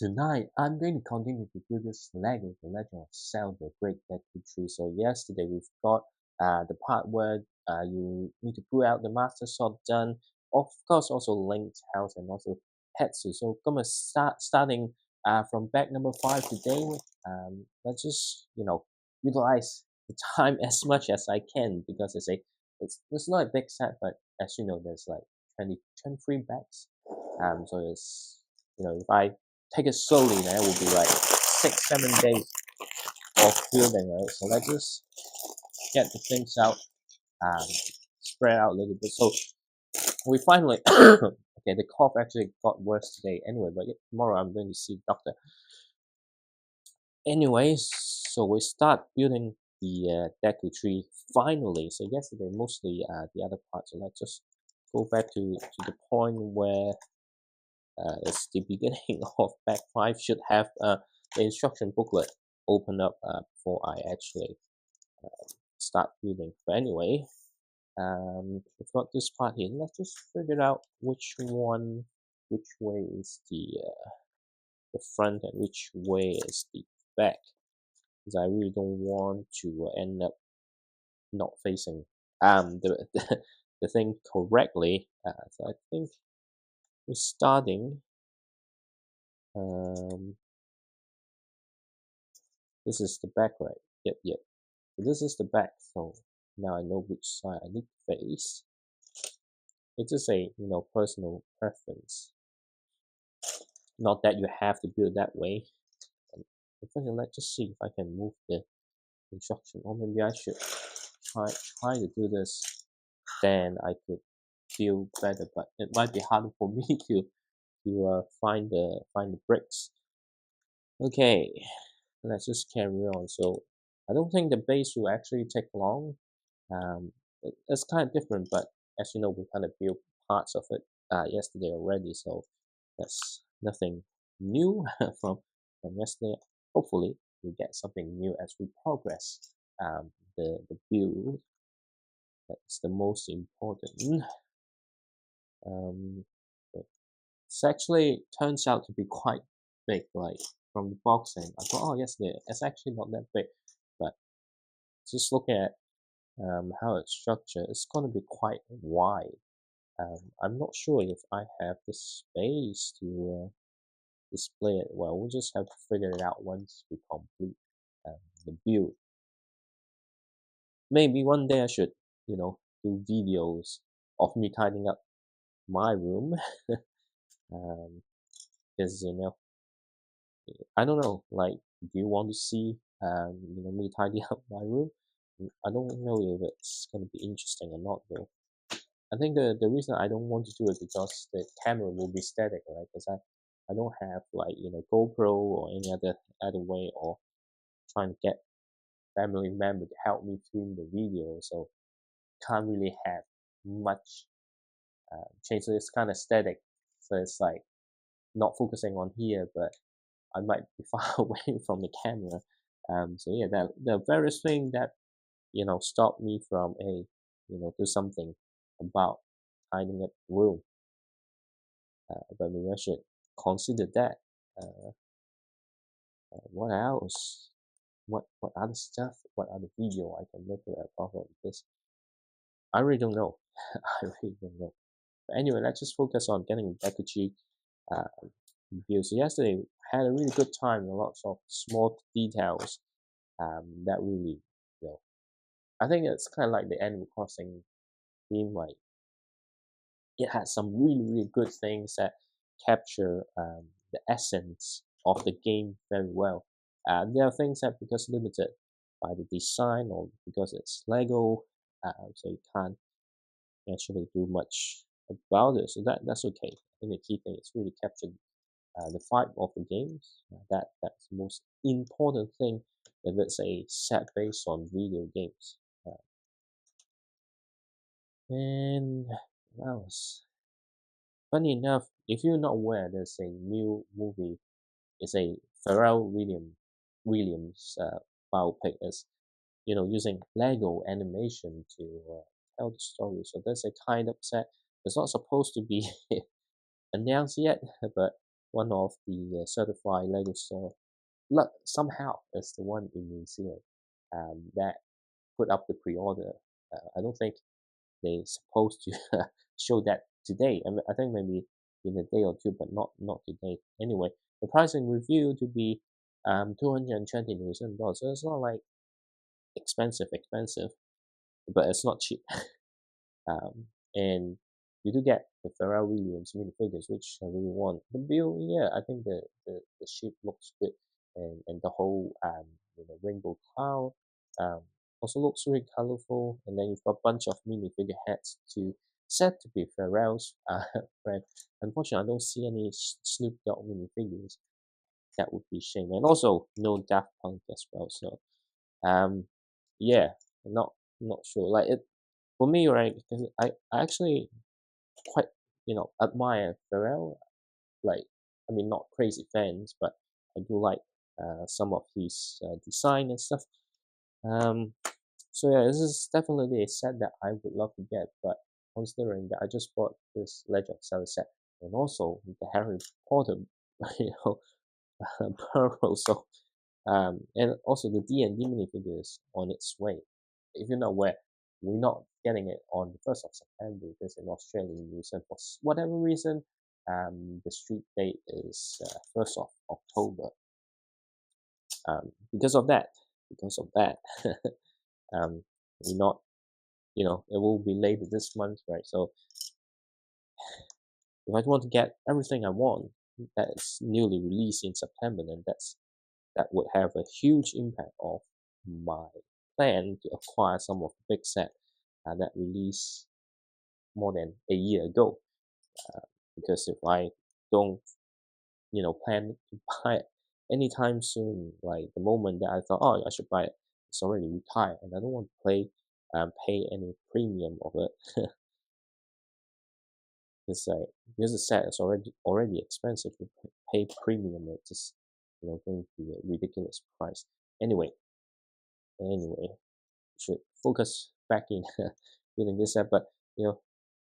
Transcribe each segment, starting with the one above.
Tonight, I'm going to continue to do this Lego The Legend of Zelda Great Deku Tree. So yesterday we've got the part where you need to pull out the Master Sword done. Of course, also Link's house and also Hetsu. So gonna starting from back number 5 today. Let's just utilize the time as much as I can because it's not a big set, but as you know, there's like 23 backs. So it's if I take it slowly, then it will be like 6-7 days of building, right? So let's just get the things out, um, spread out a little bit. So we finally, okay, the cough actually got worse today anyway, but tomorrow I'm going to see the doctor. Anyways, so we start building the Deku tree finally. So yesterday mostly the other parts. So let's just go back to the point where it's the beginning of Pack 5. Should have the instruction booklet open up before I actually start building. But anyway, we've got this part here. Let's just figure out which way is the front and which way is the back. Because I really don't want to end up not facing the thing correctly. So I think we're starting. This is the back, right? Yep. So this is the back, so now I know which side I need to face. It's just a personal preference. Not that you have to build that way. Let's just see if I can move the instruction, or maybe I should try to do this. Then I could feel better, but it might be harder for me to find the bricks. Okay, let's just carry on. So I don't think the base will actually take long. It's kind of different, but as you know, we kind of built parts of it yesterday already, so that's nothing new from yesterday. Hopefully, we get something new as we progress the build. That's the most important. It actually turns out to be quite big, like from the boxing. I thought, oh, yesterday it's actually not that big, but just look at how it's structured, it's going to be quite wide. I'm not sure if I have the space to display it well. We'll just have to figure it out once we complete the build. Maybe one day I should, do videos of me tidying up my room. Because I don't know, like, do you want to see me tidy up my room? I don't know if it's gonna be interesting or not though. I think the reason I don't want to do it because the camera will be static, right? Because I don't have like GoPro or any other way, or trying to get family member to help me film the video, so can't really have much change. So it's kind of static. So it's like not focusing on here, but I might be far away from the camera. So yeah, there are various things that stop me from do something about tidying up the room. But maybe I should consider that. What else? What other stuff? What other video I can make apart from this? I really don't know. I really don't know. But anyway, let's just focus on getting Deku Tree review. So yesterday I had a really good time. Lots of small details that really, I think it's kind of like the Animal Crossing theme. Like it had some really good things that capture the essence of the game very well. There are things that because limited by the design or because it's Lego, so you can't actually do much about it. So that's okay. I think the key thing is really captured the vibe of the games. That's the most important thing if it's a set based on video games. And what else? Funny enough, if you're not aware, there's a new movie. It's a Williams biopic. Is using Lego animation to tell the story. So that's a kind of set. It's not supposed to be announced yet, but one of the certified Lego store. Somehow it's the one in New Zealand that put up the pre-order. I don't think they supposed to show that today. I think maybe in a day or two, but not today. Anyway, the pricing revealed to be 220 New Zealand dollars. So it's not like expensive, but it's not cheap. And you do get the Pharrell Williams minifigures, which I really want. The build, yeah, I think the shape looks good, and the whole rainbow cloud um, also looks really colorful. And then you've got a bunch of minifigure heads to said to be Pharrell's friend. Unfortunately, I don't see any Snoop Dogg minifigures. That would be a shame. And also no Daft Punk as well. So um, yeah, not sure. Like it for me, right? Because I actually quite admire Pharrell. Like I mean, not crazy fans, but I do like some of his design and stuff. Um, so yeah, this is definitely a set that I would love to get. But considering that I just bought this Legend of Zelda set and also the Harry Potter, you know, Pearl. So and also the D&D minifigures on its way. If you're not aware, we're not getting it on the 1st of September because in Australia and New Zealand, for whatever reason, the street date is 1st of October. Because of that, we're not, it will be later this month, right? So if I want to get everything I want that's newly released in September, then that would have a huge impact of my plan to acquire some of the big set that released more than a year ago. Because if I don't, plan to buy it anytime soon, like the moment that I thought, oh, I should buy it, it's already retired, and I don't want to pay any premium of it. Because the set is already expensive to pay premium. It's just going to be a ridiculous price. Anyway, should focus back in building this set, but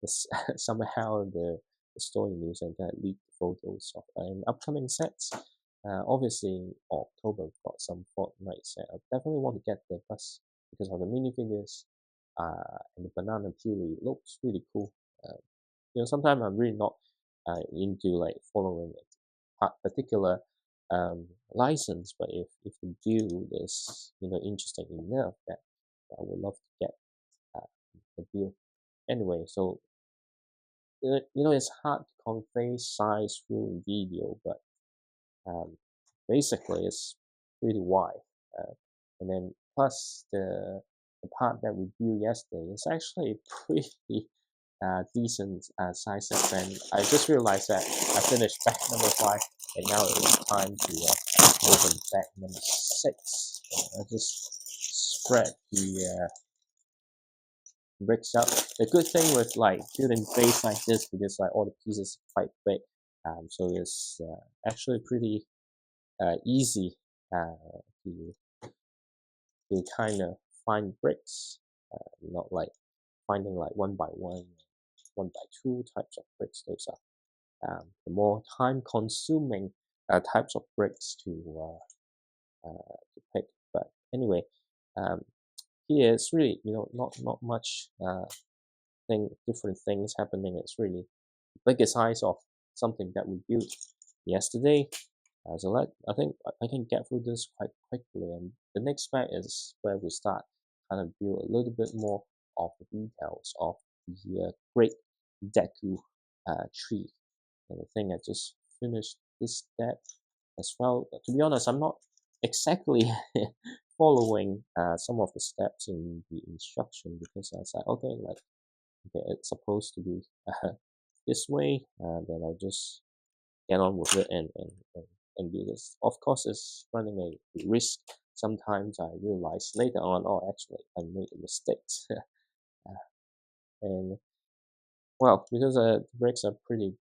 this, somehow the story news and that leaked photos of an upcoming sets. Obviously, in October we've got some Fortnite set. I definitely want to get the bus because of the minifigures and the banana peel looks really cool. Sometimes I'm really not into like following a particular license, but if the build is interesting enough, that I would love to get uh, the build. Anyway, so it's hard to convey size through video, but um, basically it's pretty wide, and then plus the part that we built yesterday is actually pretty decent size set. And I just realized that I finished back number 5, and now it's time to open back number 6. I just spread the bricks up. The good thing with like building base like this, because like all the pieces are quite big, so it's actually pretty easy to kind of find bricks, not like finding like one by one, one by two types of bricks. Those are the more time-consuming types of bricks to pick. But anyway, um, here it's really not much different things happening. It's really the biggest size of something that we built yesterday. So I think I can get through this quite quickly, and the next part is where we start kind of build a little bit more of the details of the Great Deku Tree. And I think I just finished this step as well. To be honest, I'm not exactly following some of the steps in the instruction, because I was like, okay, it's supposed to be this way, then I'll just get on with it and do this. Of course, it's running a risk. Sometimes I realize later on, oh, actually, I made a mistake. And well, because the bricks are pretty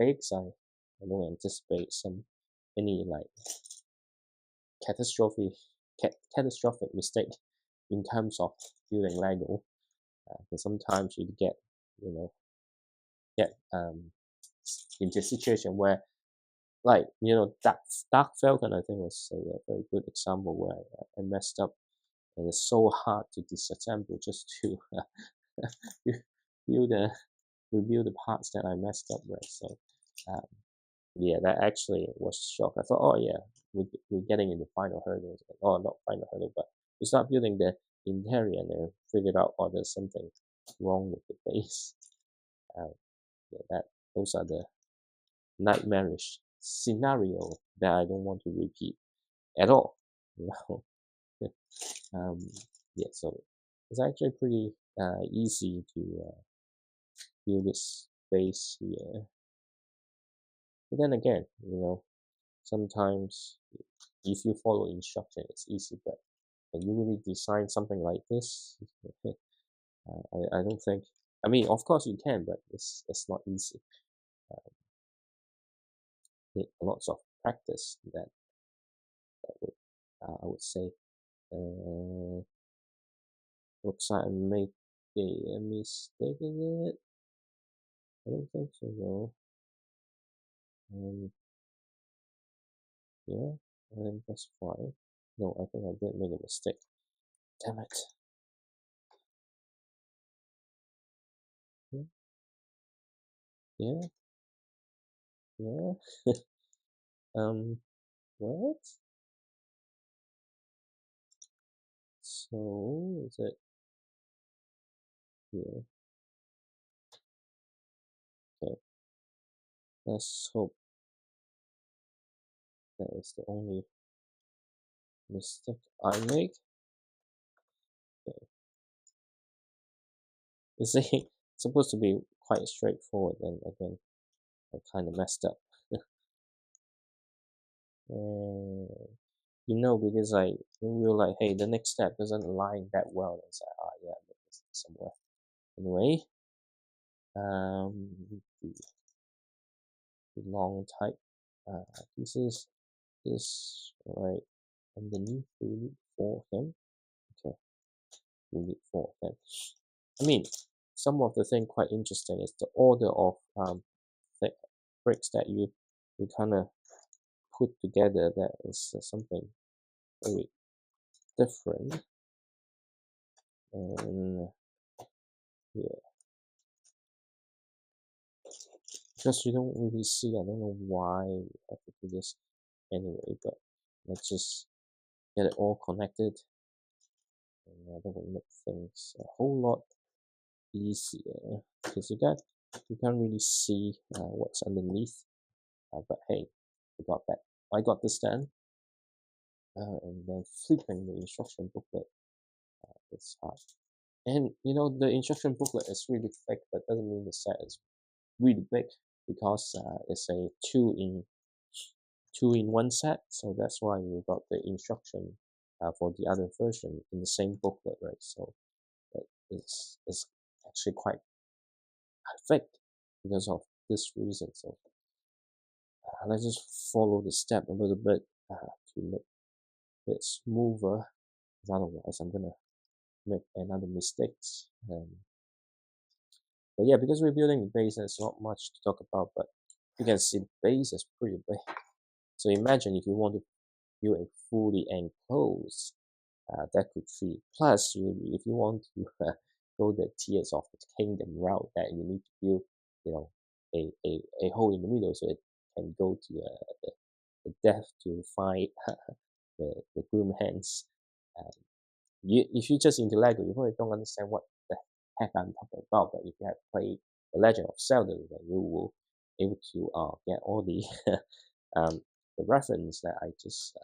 big, so I don't anticipate any like catastrophic catastrophic mistake in terms of building Lego. Because sometimes you get you know get into a situation where like Dark Falcon, I think was a very good example where I messed up, and it's so hard to disassemble just to build the rebuild the parts that I messed up with. So um, yeah, that actually was a shock. I thought, oh yeah, we're getting in the final hurdle. Oh, not final hurdle, but we start building the interior and then figured out, oh, there's something wrong with the base. Uh, yeah, those are the nightmarish scenario that I don't want to repeat at all. You know? um, yeah, so it's actually pretty easy to build this base here. But then again, sometimes if you follow instruction, it's easy. But can you really design something like this? I don't think. I mean, of course you can, but it's not easy. Need lots of practice. That would I would say. Uh, Looks like I made a mistake in it. I don't think so though. Yeah, I think that's fine. No, I think I did make a mistake. Damn it. Yeah, yeah. um, what? So is it here? Okay, let's hope that is the only mistake I make. Okay. It's supposed to be quite straightforward, and again, I kind of messed up. And because we were like, hey, the next step doesn't align that well. It's like, yeah, but somewhere. Anyway, the long type pieces is right underneath. We need four of them. Okay, we need four of them. I mean, some of the thing quite interesting is the order of bricks that you kind of put together. That is something very different. And yeah, because you don't really see. I don't know why we have to do this anyway, but let's just get it all connected, and that will make things a whole lot easier because you can't really see what's underneath. But hey, we got that. I got this done, and then flipping the instruction booklet is hard. And the instruction booklet is really thick, but doesn't mean the set is really big because it's a two in one set. So that's why we got the instruction for the other version in the same booklet, right? So it's actually quite thick because of this reason. So let's just follow the step a little bit to make it smoother. Otherwise, I'm gonna make another mistakes. But yeah, because we're building the base, there's not much to talk about. But you can see the base is pretty big. So imagine if you want to build a fully enclosed Deku Tree. Plus, if you want to go the Tears of the Kingdom route, that you need to build, a hole in the middle so it can go to the death to fight the Gloom Hands. If you just into Lego, you probably don't understand what the heck I'm talking about. But if you have played The Legend of Zelda, then you will able to get all the reference that I just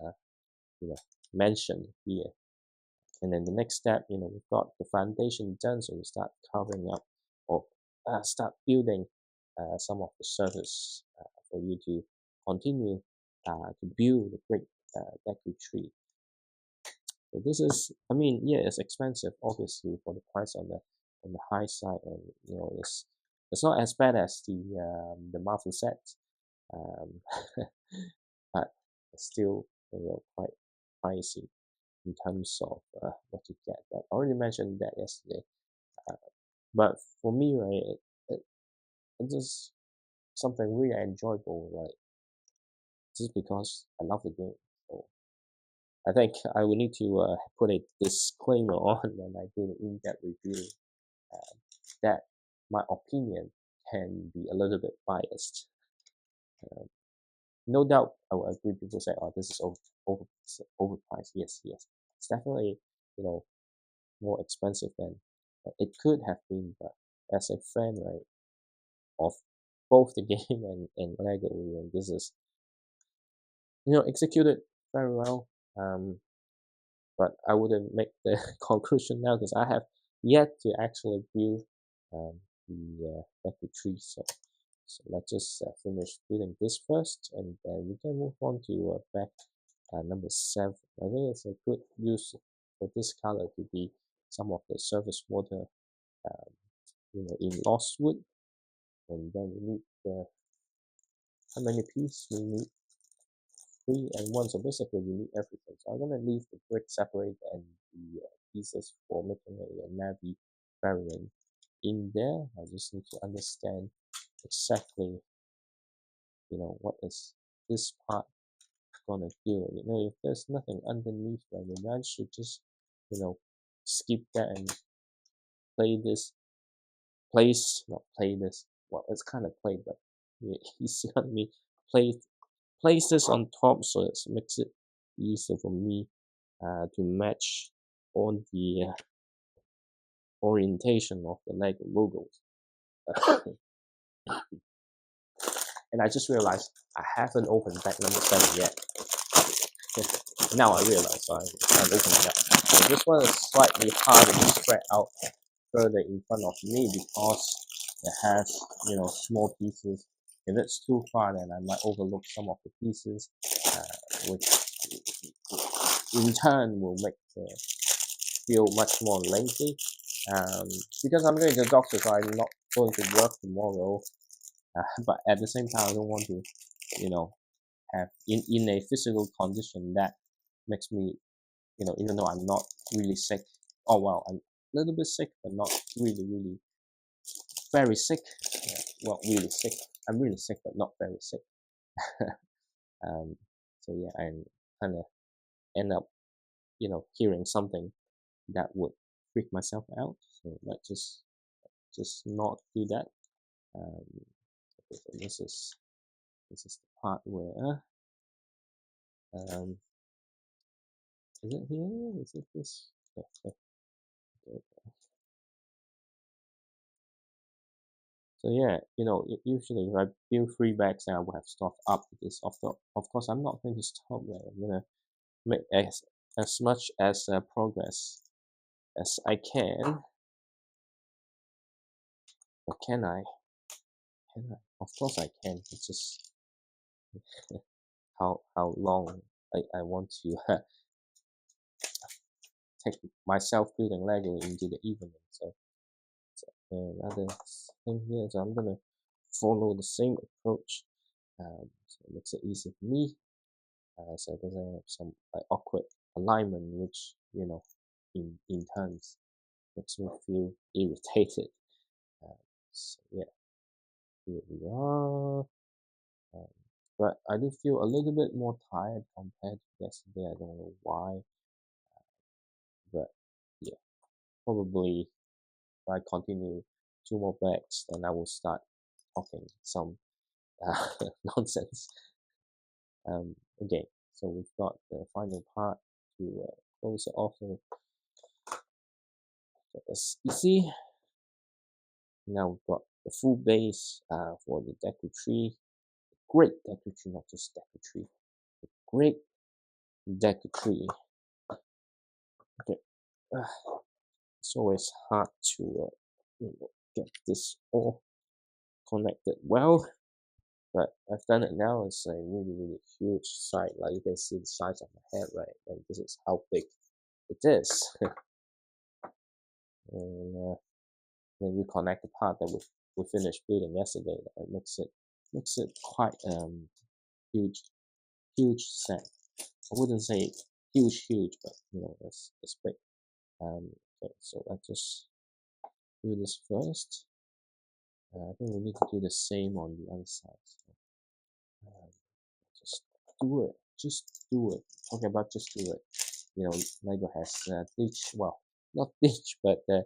mentioned here. And then the next step, we've got the foundation done, so we start covering up or start building some of the surface for you to continue to build the Great Deku Tree. So this is, I mean, yeah, it's expensive, obviously, for the price on the high side, and it's not as bad as the Marvel set, um, but it's still quite pricey in terms of what you get. But I already mentioned that yesterday. Uh, but for me, right, it's just something really enjoyable. Like just because I love the game. So I think I will need to put a disclaimer on when I do the in-depth review uh, that my opinion can be a little bit biased. Uh, no doubt, I will agree. People say, "Oh, this is overpriced." Yes, yes, it's definitely more expensive than it could have been. But as a fan, right, of both the game and Lego, this is executed very well. But I wouldn't make the conclusion now because I have yet to actually build the Deku Tree. So let's just finish building this first, and then we can move on to back number 7. I think it's a good use for this color to be some of the surface water, um, in lost wood, and then we need how many pieces we need 3 and 1, so basically we need everything. So I'm gonna leave the brick separate and the pieces for making a navy variant in there. I just need to understand exactly what is this part gonna do. If there's nothing underneath, right, maybe I should just skip that and play this not play this, well, it's kind of played, but you see what I mean, play place this on top so it makes it easier for me to match on the orientation of the Lego logos. And I just realized I haven't opened back number 7 yet. Now I realize, so I'm opening it up. So this one is slightly harder to spread out further in front of me because it has small pieces. If it's too far, then I might overlook some of the pieces, which in turn will make the feel much more lengthy. Because I'm going to the doctor, so I'm not going to work tomorrow. But at the same time, I don't want to, have in a physical condition that makes me, even though I'm not really sick. Oh well, I'm a little bit sick, but not really, really very sick. Well, really sick. I'm really sick, but not very sick. um, so yeah, I kind of end up, hearing something that would freak myself out. So let's just not do that. Okay, so this is the part where um, is it here? Is it this? Yeah, okay. So yeah, usually if I build 3 bags, then I will have stuff up this. Of course, I'm not going to stop there. I'm gonna make as much as progress as I can. But can I? Can I? Of course I can. It's just how long I want to take myself building Lego into the evening. So another thing here is I'm gonna follow the same approach. So it makes it easy for me. So it doesn't have some awkward alignment, which in turns makes me feel irritated. So yeah, here we are. But I do feel a little bit more tired compared to yesterday. I don't know why, but yeah, probably if I continue 2 more bags, then I will start talking some nonsense. Okay, so we've got the final part to close it off. So as you see, now we've got the full base for the Deku Tree. Great Deku Tree, not just Deku Tree. The Great Deku Tree. Okay, it's always hard to get this all connected well, but I've done it now. It's a really, really huge site. Like you can see the size of my head, right? And this is how big it is. And then you connect the part that we finished building yesterday. That makes it quite huge set. I wouldn't say huge, but it's big. Okay, so let's just do this first. I think we need to do the same on the other side. So, just do it. Just do it. Talking about just do it. You know, Lego has ditched, well, not ditched, but the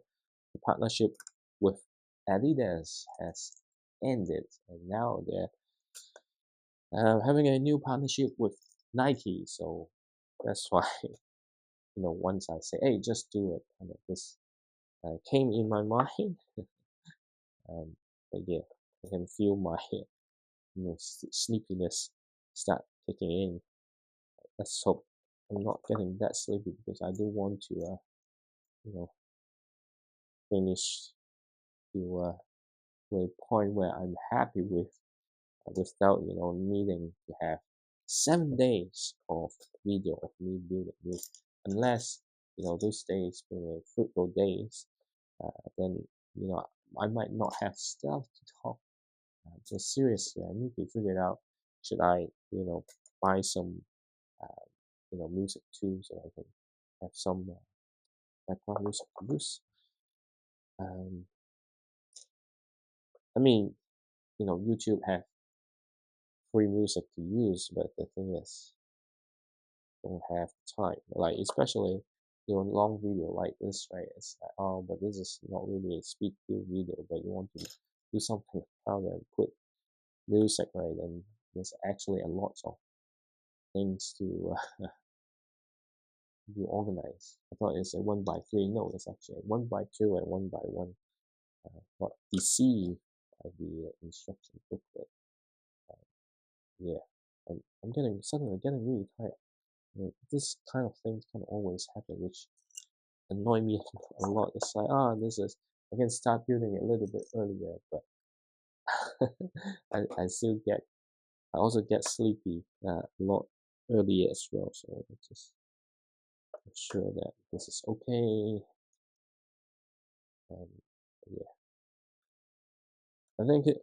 partnership with Adidas has ended, and now they're having a new partnership with Nike. So that's why, once I say, "Hey, just do it," kind of this came in my mind. But yeah, I can feel my sleepiness start kicking in. Let's hope I'm not getting that sleepy because I do want to you know finish to a point where I'm happy with without needing to have 7 days of video of me building this, unless those days were fruitful days. Then I might not have stuff to talk. So seriously, I need to figure it out. Should I buy some music too, so I can have some background music to use? um, I mean, YouTube have free music to use, but the thing is, don't have time. Like especially long video like this, right? It's like, oh, but this is not really a speed build video, but you want to do something about it and put music, right? And there's actually a lot of things to to organize. I thought it's a 1 by 3. No, it's actually a 1 by 2 and 1 by 1. Not deceived by the instruction booklet. Yeah, I'm getting suddenly getting really tired. This kind of things can always happen, which annoy me a lot. It's like, this is I can start building it a little bit earlier, but I still get I also get sleepy a lot earlier as well. So I just make sure that this is okay. Um, yeah, I think it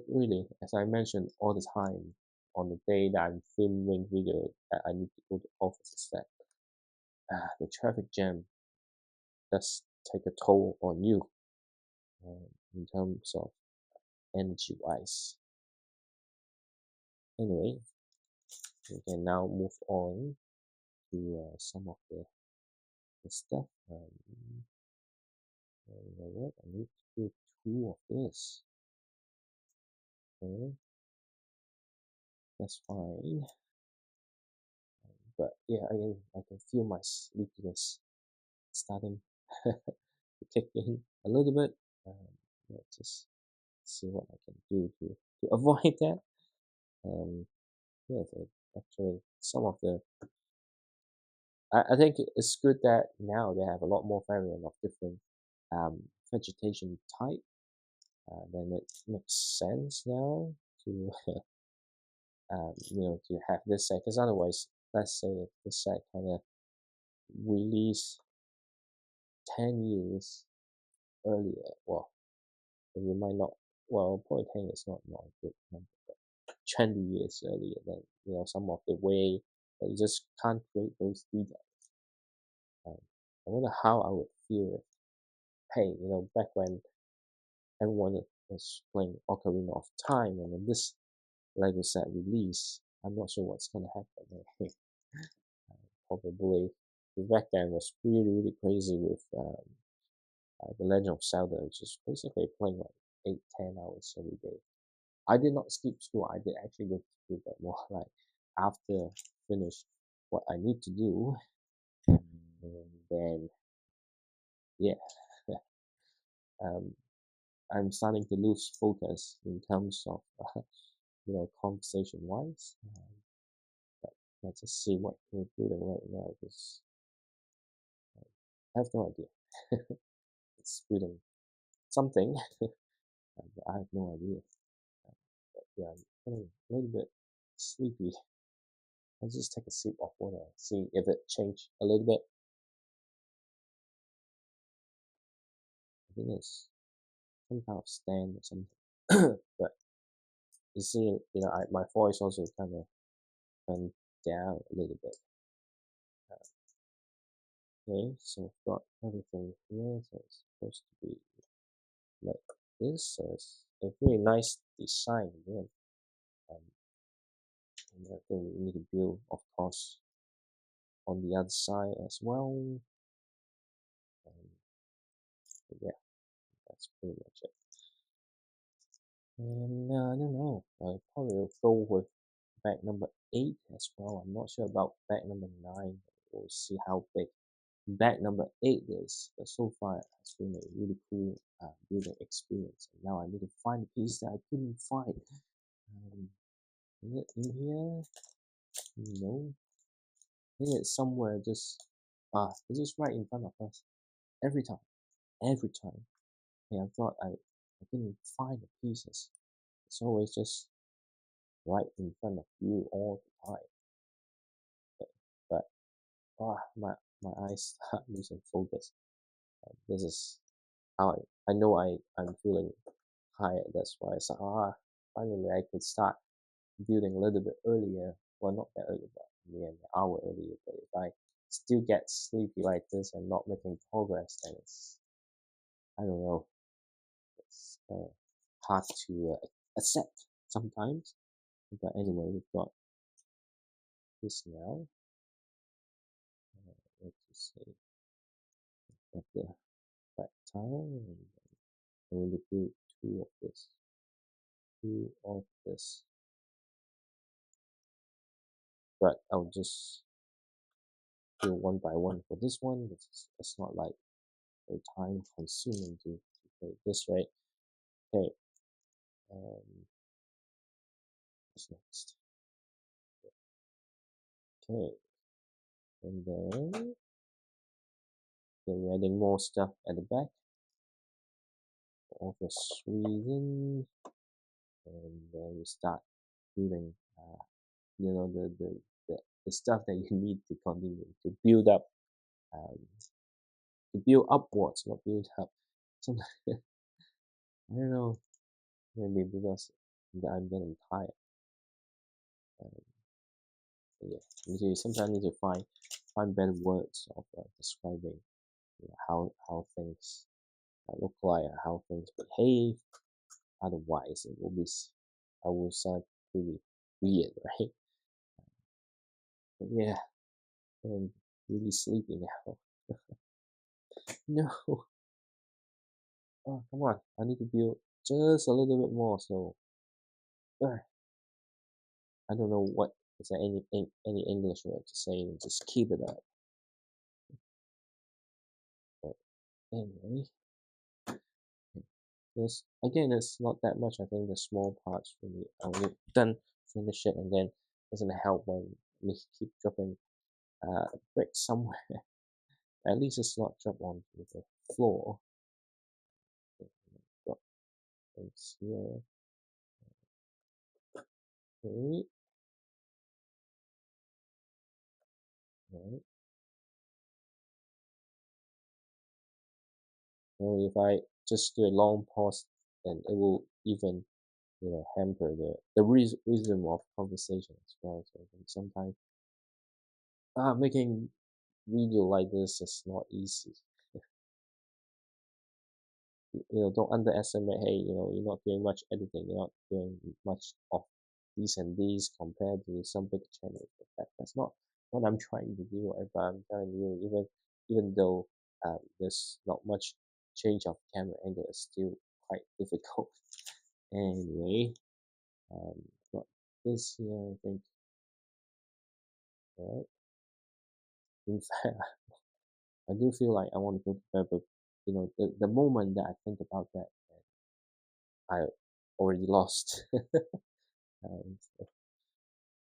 really, as I mentioned all the time, on the day that I'm filming video that I need to go to office, is that the traffic jam does take a toll on you in terms of energy wise. Anyway, we can now move on to some of the stuff. You know what? I need to do 2 of this. Okay, that's fine. But yeah, I can feel my sleepiness starting to kick in a little bit. Let's just see what I can do to avoid that. Yeah, so actually, some of the I think it's good that now they have a lot more variant of different vegetation type. Then it makes sense now to to have this set, because otherwise, let's say if this set kind of release 10 years earlier, well, you might not, well, probably 10 years not a good number, but 20 years earlier, then some of the way that you just can't create those details. I wonder how I would feel if, hey, back when everyone was playing Ocarina of Time, and then this Lego set release, I'm not sure what's gonna happen. Probably back then was really really crazy with the Legend of Zelda, which is basically playing like 8-10 hours every day. I did not skip school. I did actually go to school, but more like after finish what I need to do, and then yeah, um, I'm starting to lose focus in terms of conversation wise. But let's just see what we're doing right now, because I have no idea. It's building something, but I have no idea. But yeah, I'm getting a little bit sleepy. I'll just take a sip of water, see if it changed a little bit. I think it's some kind of stand or something. But you see, my voice also kind of went down a little bit. Okay, so I've got everything here. So it's supposed to be like this. So it's a really nice design again. Um, I think we need to build, of course, on the other side as well. And yeah, that's pretty much it. And I don't know. I probably will go with bag number 8 as well. I'm not sure about bag number 9. We'll see how big bag number 8 is. But so far, it's been a really cool building experience. And now I need to find a piece that I couldn't find. Is it in here? No. I think it's somewhere just it's just right in front of us. Every time. Every time. Yeah, I thought I couldn't find the pieces. It's always just right in front of you all the time. Okay. But my eyes start losing focus. This is how I know I'm feeling tired. That's why I said, finally I could start building a little bit earlier. Well, not that early, but maybe an hour earlier. But if I still get sleepy like this and not making progress, then it's, I don't know, it's hard to accept sometimes. But anyway, we've got this now. Let's just say, got the back tile, and I'm going to do two of this. But I'll just do one by one for this one. It's not like very time consuming to play this, right? Okay, what's next? Okay, and then we're adding more stuff at the back for obvious reason, and then we start building, the stuff that you need to continue to build up, to build upwards, not build up. So I don't know, maybe because I'm getting tired. Yeah, sometimes I need to find better words of describing how things look like, how things behave. Otherwise, I will sound pretty weird, right? But yeah, I'm really sleepy now. No, oh come on, I need to build just a little bit more. So I don't know what is there any English word to say. Just keep it up. But anyway, this again, it's not that much. I think the small parts really we've done finish it, and then it doesn't help when we keep dropping bricks somewhere. At least it's not drop onto the floor. Drop things here. Okay. Right. So if I just do a long pause, then it will even hamper the wisdom of conversation as well. So I think sometimes making video like this is not easy. Don't underestimate. Hey, you're not doing much editing. You're not doing much of these and these compared to some big channels. That's not what I'm trying to do. If I'm telling you, even though there's not much change of camera angle, it's still quite difficult. Anyway, got this here. I think. All right. In fact, I do feel like I want to go to bed, but the moment that I think about that, I already lost. So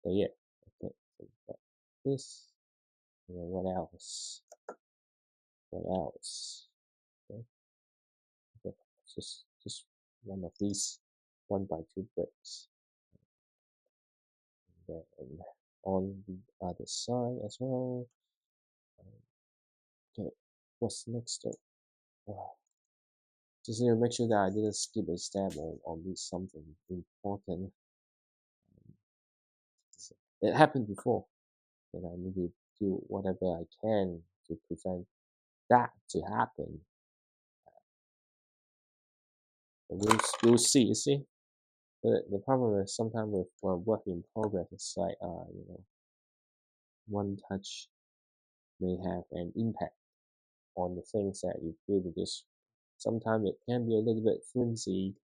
yeah, okay. So we got this. And then what else? What else? Okay, okay. Just one of these 1x2 bricks. And then on the other side as well. Okay, what's next though? Just need to make sure that I didn't skip a step or miss something important. It happened before, and I need to do whatever I can to prevent that to happen. But we'll see. You see, The problem is sometimes with work in progress, it's like one touch may have an impact on the things that you build, because sometimes it can be a little bit flimsy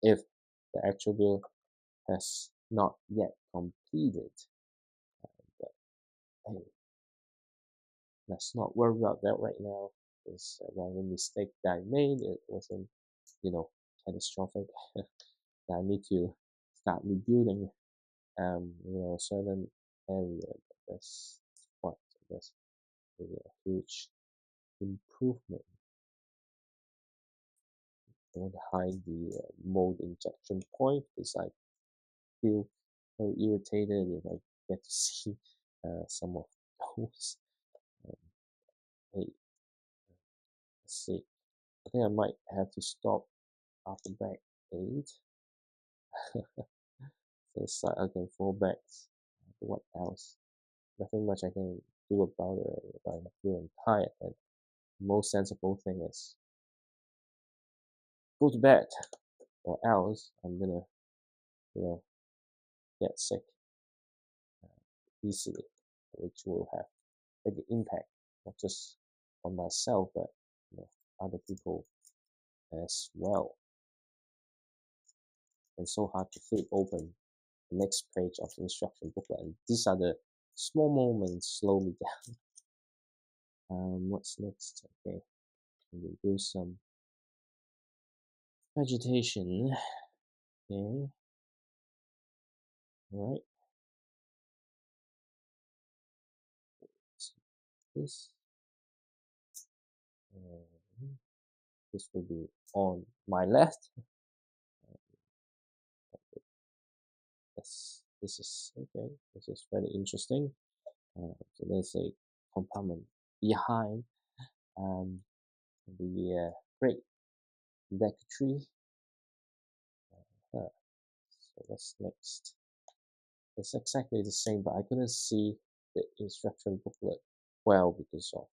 if the actual build has not yet completed. But hey, let's not worry about that right now. Because one mistake that I made, it wasn't, catastrophic. That I need to start rebuilding, certain area. That's a huge improvement. Behind the mold injection point, because I feel very irritated if I get to see some of those. Hey, let's see. I think I might have to stop after back 8. So it's like, okay, 4 backs. What else? Nothing much I can do about it if I'm feeling tired. And the most sensible thing is go to bed, or else I'm gonna, get sick easily, which will have a big impact, not just on myself, but other people as well. And so hard to flip open the next page of the instruction booklet, and these are the small moments slow me down. What's next? Okay, we do some vegetation. Okay, all right. This this will be on my left. This is okay. This is very interesting. So there's a compartment behind the Great Deku Tree. So what's next? It's exactly the same, but I couldn't see the instruction booklet well because of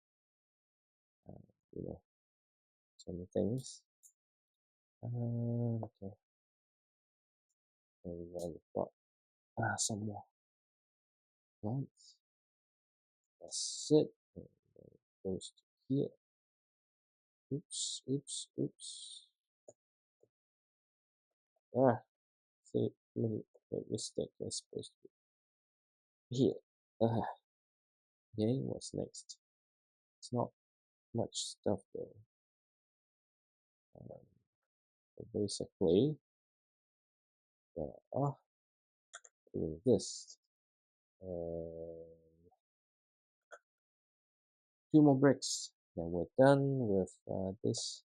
so many things. Okay. And we've got some more plants. That's it. And then it goes to here. Oops, oops, oops. See, made a mistake. It's supposed to be here. Okay, what's next? It's not much stuff there. So basically, doing this. 2 more bricks, then we're done with this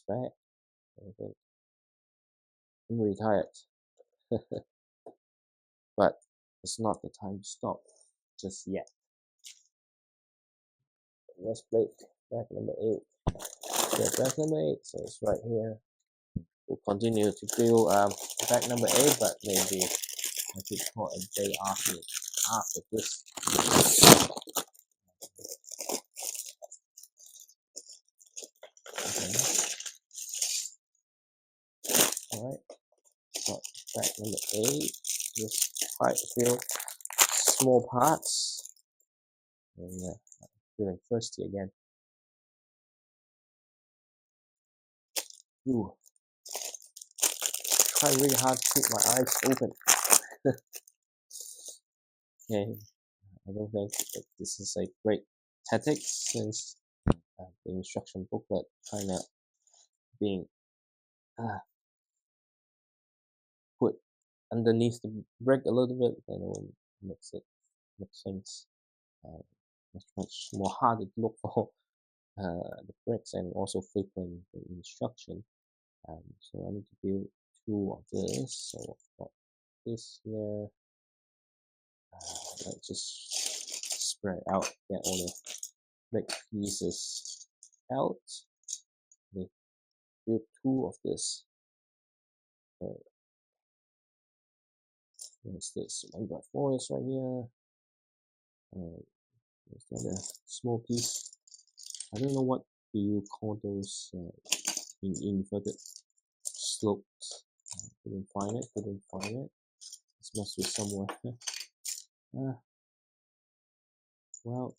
bag. I think I'm really tired, but it's not the time to stop just yet. Let's break bag number 8. Yeah, bag number 8, so it's right here. We'll continue to build bag number 8, but maybe I could call a day after this. Okay. Alright, so bag number 8, just quite a few small parts. And feeling thirsty again. Ooh. Try really hard to keep my eyes open. Okay, I don't think that this is a great tactic, since the instruction booklet kind of being put underneath the brick a little bit, and it will make things much more harder to look for the bricks, and also frequent the instruction. So I need to build 2 of this. So I've got this here. Let's just spread out, get all the brick pieces out. Okay, build 2 of this. What's this? 1x4 is right here. Is that a small piece? I don't know what do you call those in inverted slopes. Couldn't find it. Couldn't find it. This must be somewhere. Well,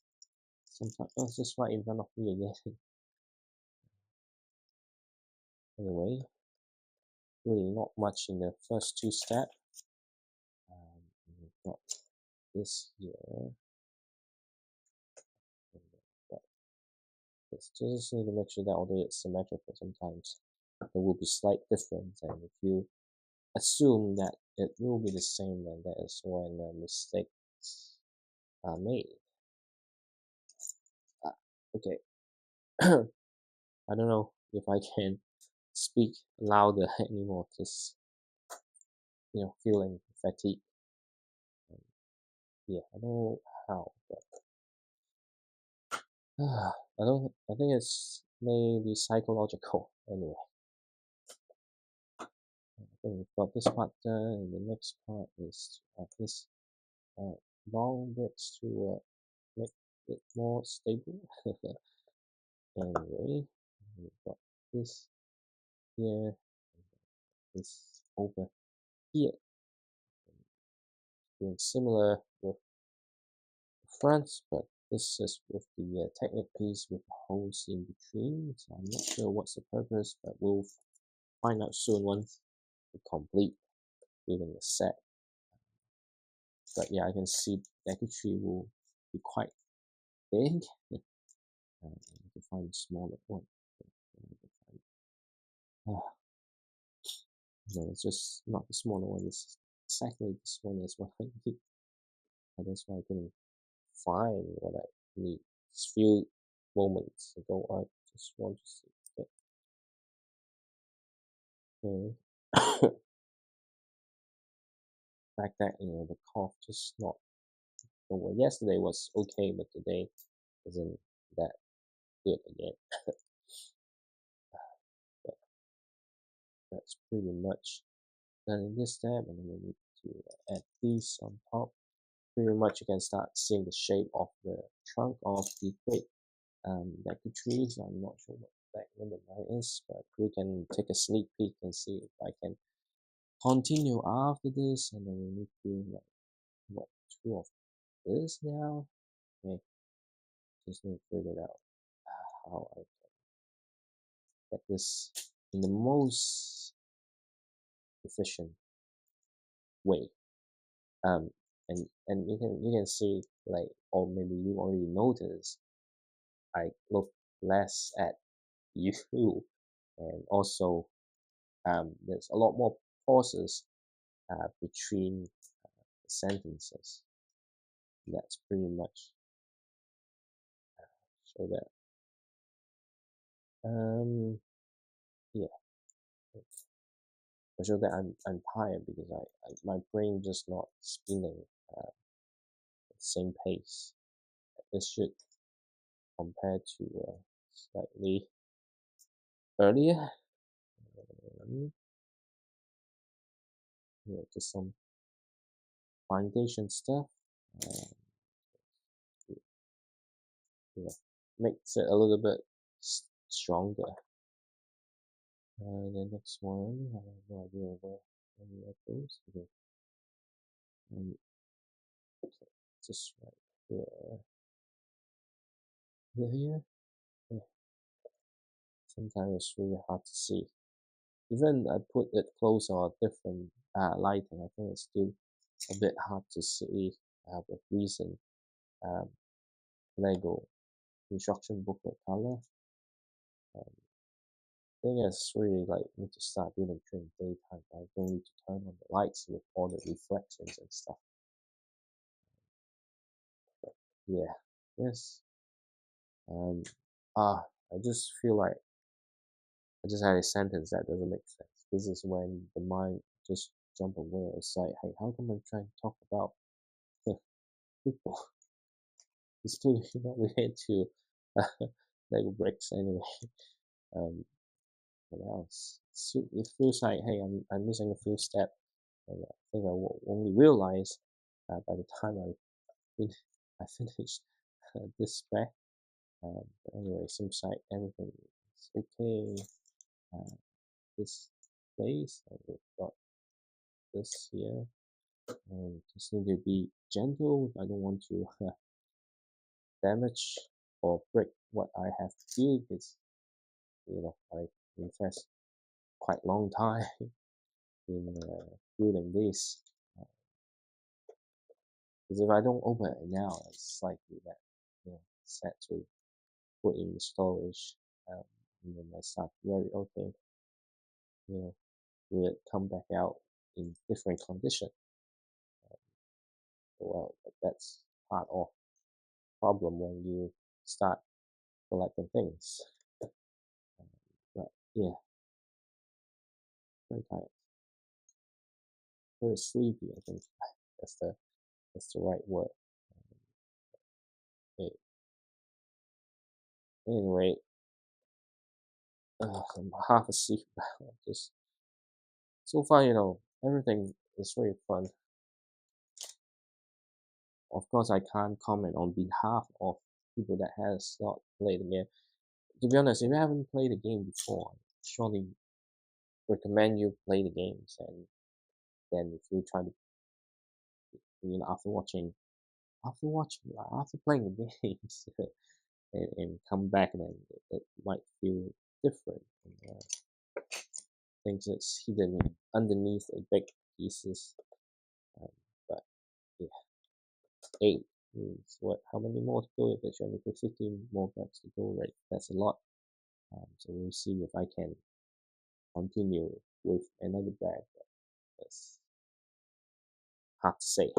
sometimes it's just right in front of me again. Anyway, really not much in the first two steps. We've got this here. And we've got this. Just need to make sure that although it's symmetrical, sometimes there will be slight difference, and if you assume that it will be the same, then that is when mistakes are made. Okay, I don't know if I can speak louder anymore, just feeling fatigue. Yeah, I don't know how, but I think it's maybe psychological. Anyway, I think we've got this part done, and the next part is to add this long bricks to make it more stable. Anyway, we've got this here, this over here. Doing similar with the front, but this is with the Technic piece with the holes in between. So I'm not sure what's the purpose, but we'll find out soon once we complete building the set. But yeah, I can see Deku Tree will be quite big. I need to find a smaller one. No, it's just not the smaller one. It's exactly this one is what I need. And that's why I couldn't find what I need. Just few moments ago, I just want to see it. Okay. Fact that the cough just not over. Yesterday was okay, but today isn't that good again. But that's pretty much done in this step, and then we need to add these on top. Pretty much you can start seeing the shape of the trunk of the Great Deku Tree. So I'm not sure what that number 9 is, but we can take a sneak peek and see if I can continue after this, and then we need to like what 2 of this now. Okay, just need to figure out how I can get this in the most efficient way. Um, and you can see like, or maybe you already noticed, I look less at you, and also there's a lot more pauses between sentences. That's pretty much so that yeah, so that I'm tired because my brain just not spinning at the same pace. This should compare to slightly earlier. Just some foundation stuff. Yeah, makes it a little bit stronger. The next one, I have no idea where any of those. Okay. Okay, just right here. Here. Yeah. Sometimes it's really hard to see. Even I put it closer or different lighting, I think it's still a bit hard to see with recent Lego instruction booklet color. I think it's really like need to start building during daytime. I don't need to turn on the lights with all the reflections and stuff. But yeah, yes. I just feel like I just had a sentence that doesn't make sense. This is when the mind just jump away. It's like, hey, how come I'm trying to talk about people? It's totally not related to Lego bricks anyway. Um, what else? It feels like, hey, I'm missing a few steps, and I think I will only realize by the time I finish this spec. But anyway, seems like everything is okay. This place. And we've got this here. And just need to be gentle. I don't want to damage or break what I have to do because I invest quite long time in building this. Because if I don't open it now, it's likely that set to put in the storage, and then I start very okay, will it come back out in different condition? Well, that's part of problem when you start collecting things. But yeah, very tired, very sleepy. I think that's the right word. Okay. Anyway, I'm half asleep now. Just so far, everything is very fun. Of course, I can't comment on behalf of people that has not played the game. To be honest, if you haven't played the game before, I surely recommend you play the games. And then if you try to, after playing the games, and come back, then it might feel different. And, things that's hidden underneath a big pieces. Um, but yeah, 8 means what? How many more to go? There's only 15 more bags to go, right? That's a lot. So we'll see if I can continue with another bag. That's hard to say.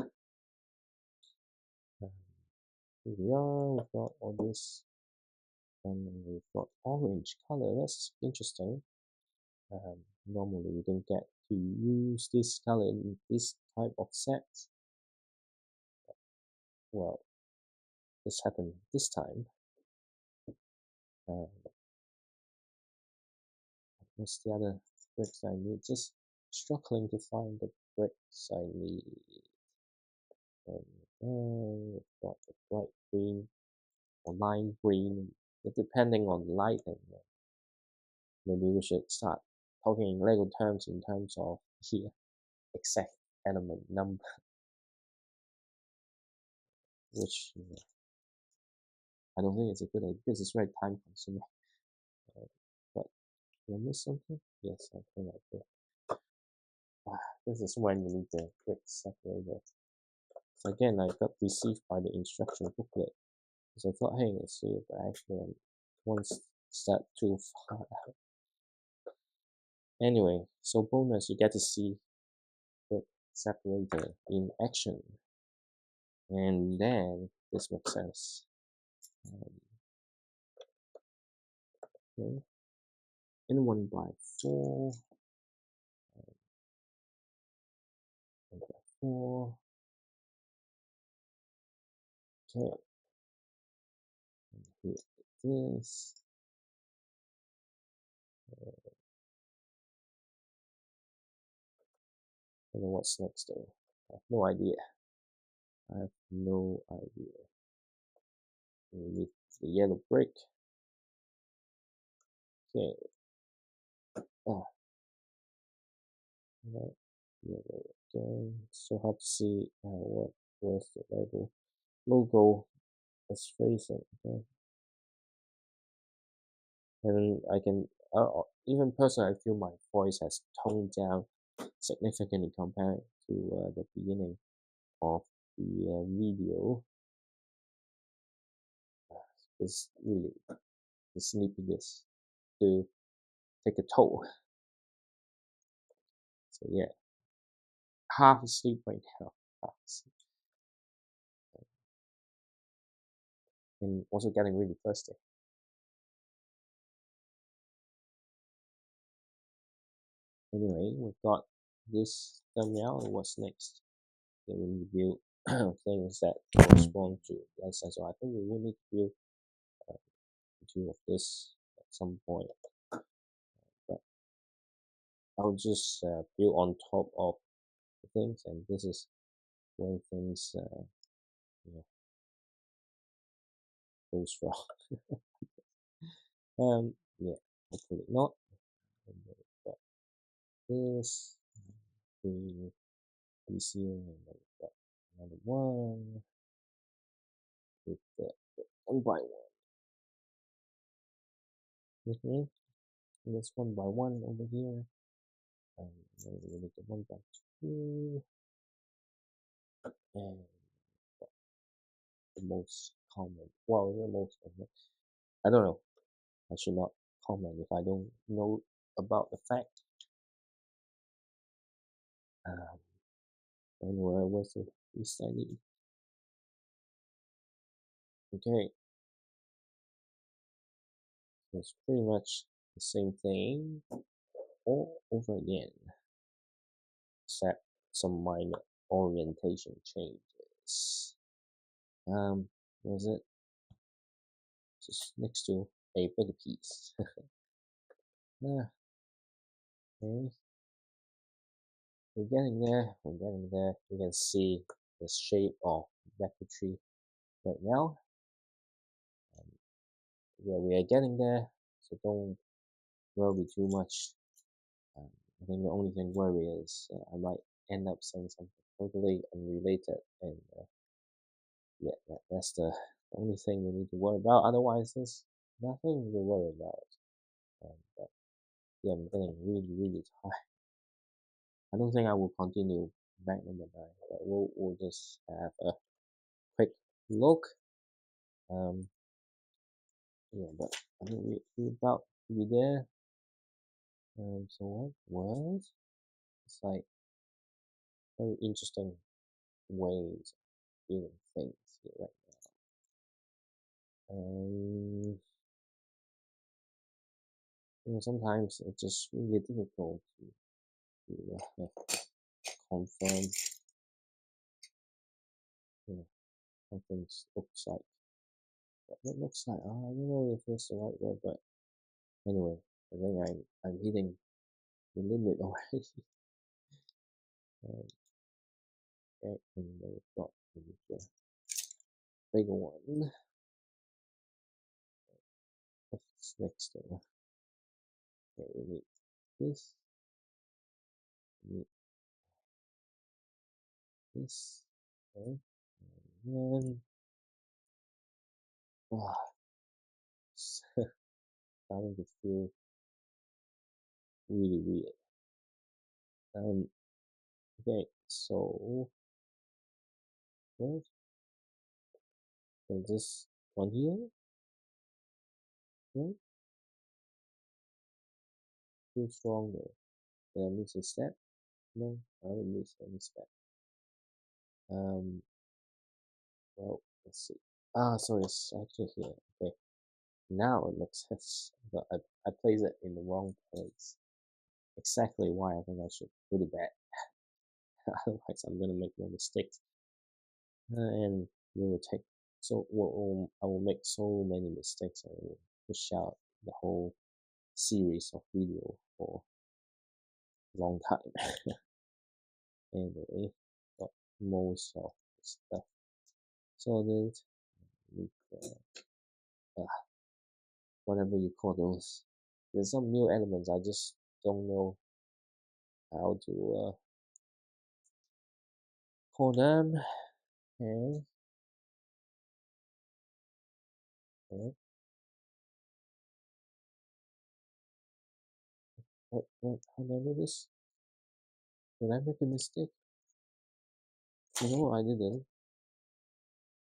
Here we are. We've got all this, and we've got orange color. That's interesting. Normally we don't get to use this color in this type of set. Well, this happened this time. What's the other bricks I need? Just struggling to find the bricks I need. We've got the bright green or lime green. But depending on lighting, maybe we should start talking in Lego terms in terms of here exact element number, which I don't think it's a good idea because it's very time consuming. But did I miss something? Yes, I think I did. This is when you need the brick separator. So again, I got deceived by the instruction booklet. So I thought, hey, let's see, but actually I'm one step too far out. Anyway, so bonus, you get to see the separator in action. And then this makes sense. Okay. In 1x4. 1x4. Okay. And here it is. I don't know what's next though. I have no idea. I have no idea. We need the yellow brick. Okay. Ah. Right. Yellow again. So hard to see where's the logo is facing. Okay. And I can even personally, I feel my voice has toned down significantly compared to the beginning of the video. It's really the sleepiness to take a toll. So yeah, half asleep right now, half asleep. And also getting really thirsty. Anyway, we've got this thumbnail. What's next? Then we need to build things that correspond to that size. So I think we will need to build two of this at some point. But I'll just build on top of the things, and this is when things goes wrong. Yeah, hopefully not. this. Three piece here, and then we've got another one with the one by one. And this one by one over here. And then we need the one by two. And the most common. Well, the most common. I don't know. I should not comment if I don't know about the fact. Um, and where was the least I need? Okay, so it's pretty much the same thing all over again, except some minor orientation changes. Was it just next to a bigger piece? Yeah, okay. We're getting there. We're getting there. You can see the shape of Deku Tree right now. Yeah, we are getting there. So don't worry too much. Um, I think the only thing worry is I might end up saying something totally unrelated, and yeah, that's the only thing we need to worry about. Otherwise, there's nothing to worry about. But yeah, I'm getting really, really tired. I don't think I will continue back number nine, but we'll just have a quick look. Um, yeah, but I think we about to be there. So what was? It's like very interesting ways of doing things here right now. Sometimes it's just really difficult to confirm, you know, how things looks like. What it looks like, I don't know if it's the right word, but anyway, I think I'm hitting the limit already. um, okay, and then we've got the bigger one. What's next thing? Okay, we need this. We need this. Okay. And then starting to feel really weird. Um, okay, so what is this one here? Okay, feel stronger. Did I miss a step? No, I haven't missed any step. Um, well, let's see. So it's actually here. Okay, now it makes sense. But I placed it in the wrong place. Exactly why I think I should put it back. Otherwise, I'm gonna make more mistakes, and it will take so I will make so many mistakes. I will push out the whole series of video for a long time. Anyway, got most of the stuff sorted with whatever you call those. There's some new elements I just don't know how to call them. Okay, okay. What? How do I do this? Did I make a mistake? No, I didn't.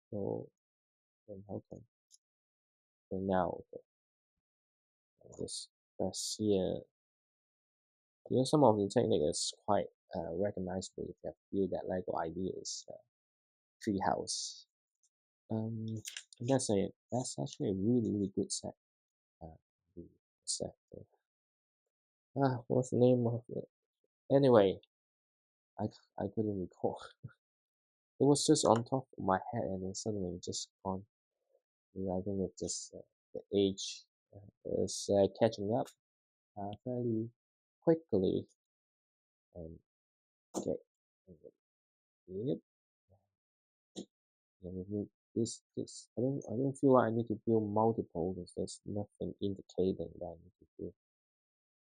So then how come? Okay, now okay. This press here. Some of the technique is quite recognizable if you have viewed that Lego ideas treehouse. Um, that's actually a really really good set. The set. What's the name of it? Anyway, I I couldn't recall. It was just on top of my head and then suddenly it just gone. I think it's just the age is catching up fairly quickly. Okay. Yep. Yeah, we need this. I don't feel like I need to build multiple because there's nothing indicating that I need to build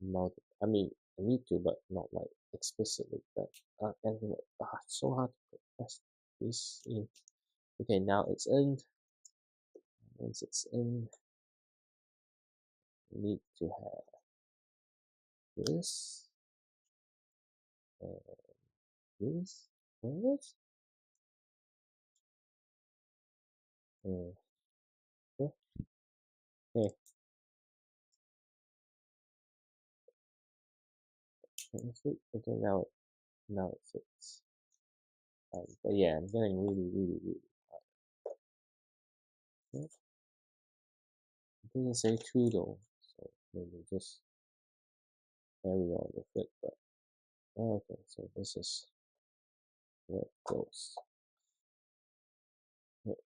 I mean, I need to, but not like explicitly. But anyway, it's so hard to press this in. Okay, now it's in. Once it's in, we need to have this and this. What? Uh, okay, okay, now it fits. But yeah, I'm getting really. It doesn't say two though, so maybe just carry on with it. But okay, so this is where it goes. Okay,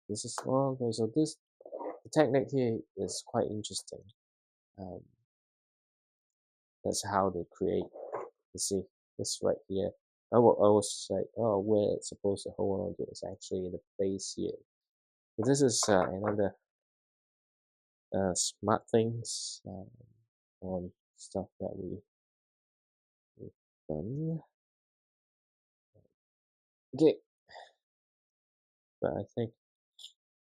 this is okay. So the technique here is quite interesting. Um, that's how they create. You see this right here. I was like, oh, where it's supposed to hold on to is actually in the base here. So this is another smart things on stuff that we've done. Okay, but I think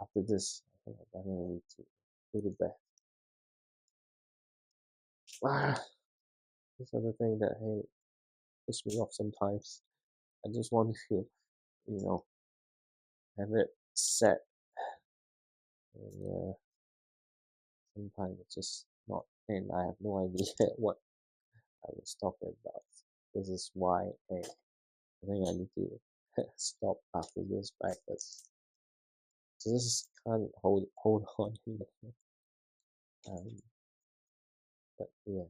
after this, I think I'm gonna need to put it back. Ah, this other thing that hey pisses me off sometimes. I just want to, have it set, and sometimes it's just not, and I have no idea what I was talking about. This is why I think I need to stop after this practice. So this is can't hold on here. Um, but yeah,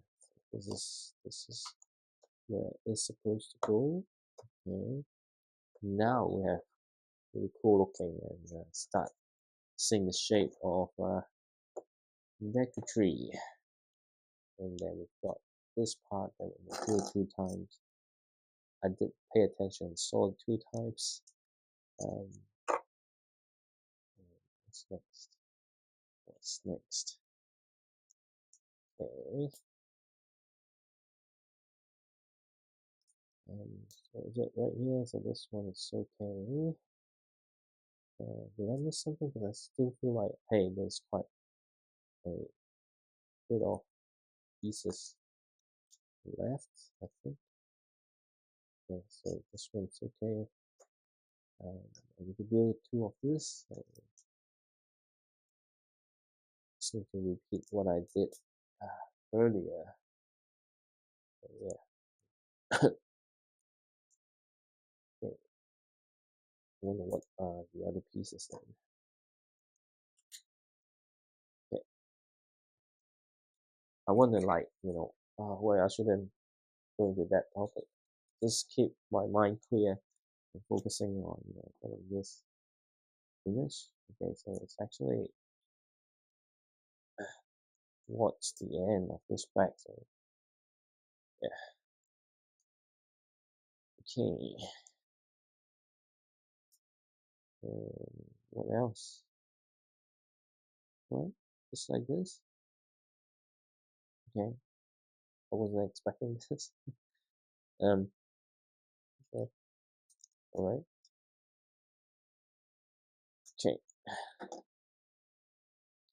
this is where it's supposed to go. Okay. Now we have really cool looking and start seeing the shape of Deku Tree. And then we've got this part that we do two times. I did pay attention and saw it two times. Um, what's next? What's next? Okay. So is it right here? So this one is okay. Did I miss something? Because I still feel like, hey, there's quite a bit of pieces left, I think. Okay, so this one's okay. And we could build two of this. So just need to repeat what I did earlier. So yeah. Okay. I wonder what are the other pieces then. Okay. I wonder, like, why I shouldn't go into that topic. Just keep my mind clear and focusing on kind of this image. Okay, so it's actually what's the end of this back. So yeah. Okay. What else? Well, just like this. Okay. I wasn't expecting this. Um. Okay. All right. Okay.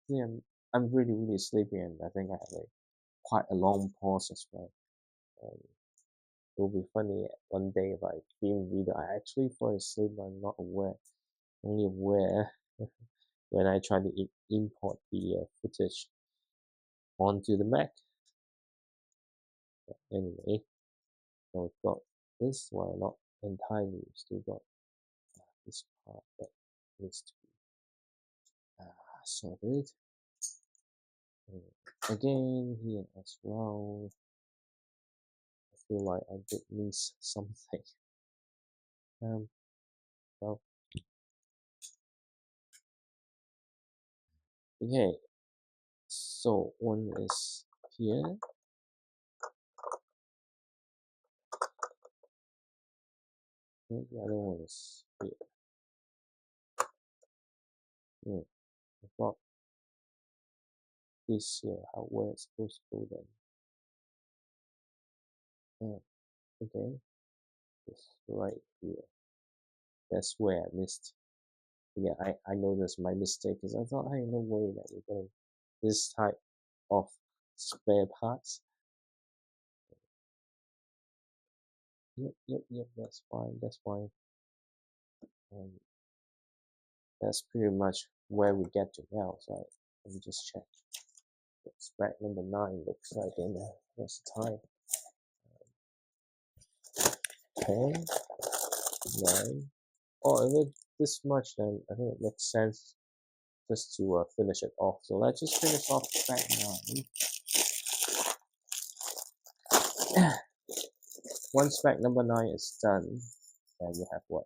Yeah, I'm really sleepy, and I think I have quite a long pause as well. Um, it will be funny one day if I film video. I actually fall asleep. I'm not aware. Only aware when I try to import the footage onto the Mac. But anyway, so we've got this one, not entirely. We've still got this part that needs to be sorted. Again, here as well. I feel like I did miss something. Well, okay. So one is here. And the other one is here. I thought this here, how where it's supposed to go then. Uh, okay, it's right here. That's where I missed. Yeah, I noticed my mistake because I thought, hey, no way that we're getting this type of spare parts. Yep, that's fine, that's fine. And that's pretty much where we get to now. So let me just check. Spec number 9 looks like in there. What's the time? 10, 9. Oh, if it's this much, then I think it makes sense just to finish it off. So let's just finish off spec 9. Once spec number 9 is done, then you have what?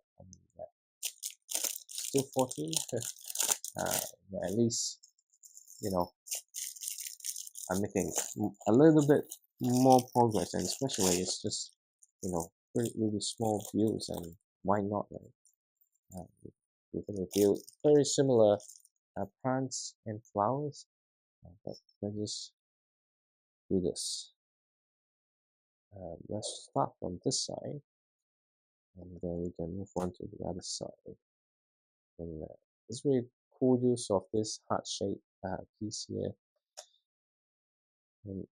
Still 14? At least, you know, I'm making a little bit more progress, and especially it's just, really small views, and why not, right? We're going to build very similar plants and flowers, but let's just do this. Let's start from this side, and then we can move on to the other side. And it's really cool use of this heart-shaped piece here.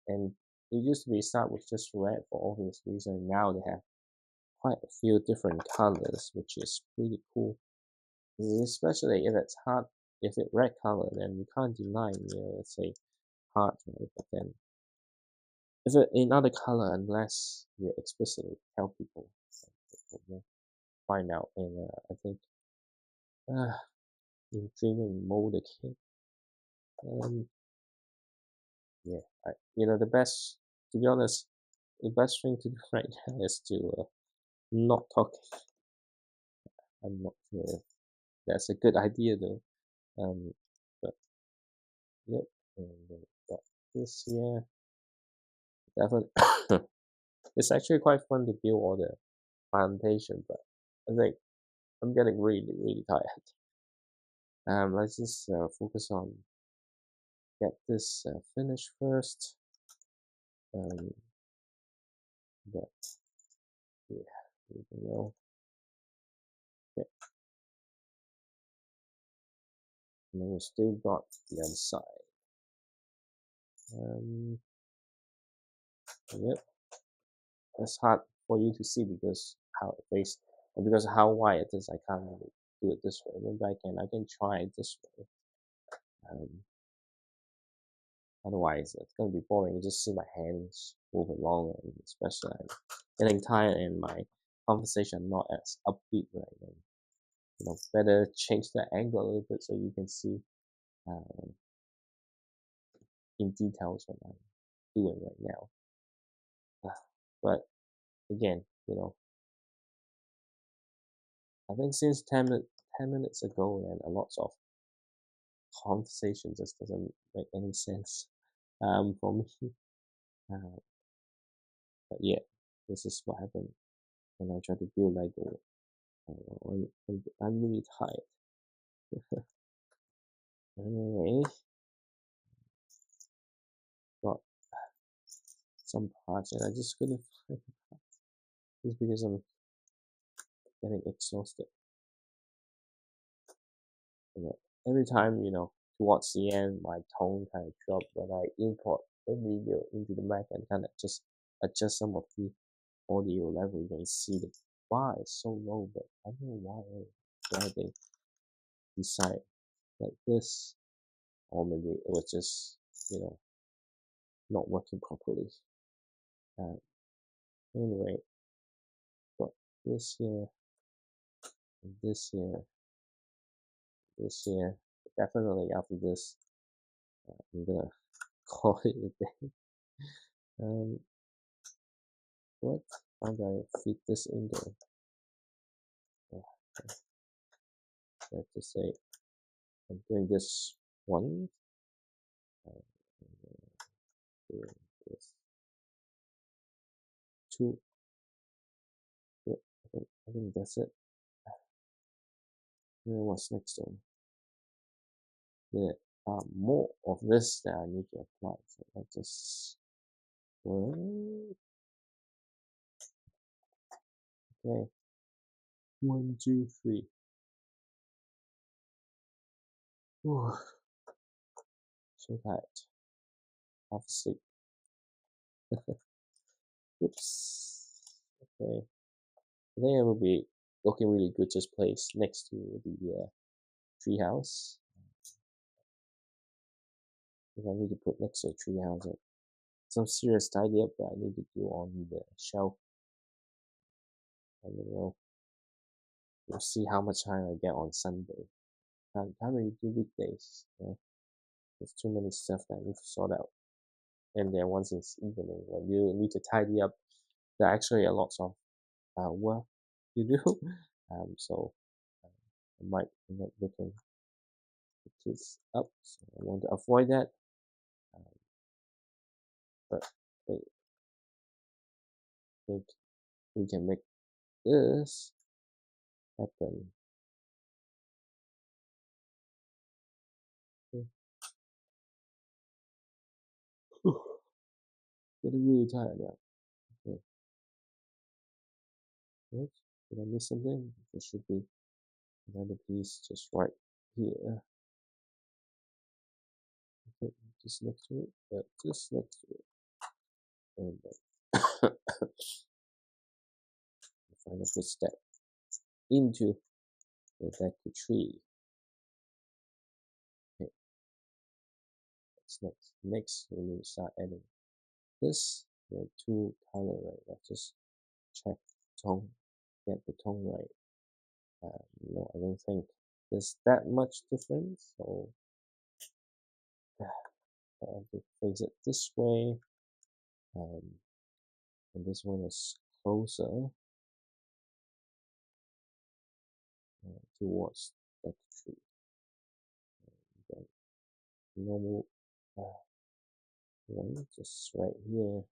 And it used to be start with just red for obvious reason. Now they have quite a few different colors, which is pretty cool. Especially if it's heart, if it's red color, then you can't deny, let's say heart, right? But then if it's another color, unless you explicitly tell people, will find out. And I think in dreaming mode again, yeah, the best, to be honest, the best thing to do right now is to not talk. I'm not sure if that's a good idea though. But yep, and got this here. Definitely, it's actually quite fun to build all the plantation, but I think I'm getting really tired. Let's just focus on get this finished first. But yeah, we know. Okay, and then we still got the other side. Yep, it's hard for you to see because how it faces, and because how wide it is. I can't really do it this way. Maybe I can try it this way. Um, Otherwise, it's gonna be boring. You just see my hands move along, and especially I'm getting tired, and my conversation not as upbeat right now. Better change the angle a little bit so you can see um, in details what I'm doing right now. But again, I think since 10 minutes ago, and a lot of conversation just doesn't make any sense for me. Uh, but yeah, this is what happened when I try to build Lego. I'm really tired. Anyway, got some parts, and I just couldn't find parts. Just because I'm getting exhausted. Every time, towards the end, my tone kind of dropped when I import the video into the Mac and kind of just adjust some of the audio level. You can see the bar is so low, but I don't know why they decide like this, or maybe it was just, not working properly. Uh, anyway, got this here, and this here, this here. Definitely after this, I'm gonna call it a day. Um, what? How do I fit this in there? Let's just say I'm doing this one, doing this two. Yeah, I think that's it. And then what's next one? There are more of this that I need to apply. So let's just Okay. 1, 2, 3. Whew, so tired. Half asleep. Oops. Okay. I think it will be looking really good just placed next to the tree house. If I need to put next to a tree house, some serious tidy up that I need to do on the shelf. I don't know. We'll see how much time I get on Sunday. Can't really do weekdays. Yeah. There's too many stuff that I need to sort out. And then once it's evening, when you need to tidy up, there are actually a lot of work to do. So I might end up looking the kids up. So I want to avoid that. Um, but I think we can make this happen. Getting really tired now. Okay. Right? Did I miss something? There should be another piece just right here. Okay, just next to it. Just next to it. And then the final footstep into the Deku Tree. Okay, that's next. Next, we need to start adding this. There are two color, right? Let's just check tone, get the tone right. No, I don't think there's that much difference. So to face it this way, um, and this one is closer towards that tree. And then normal one just right here,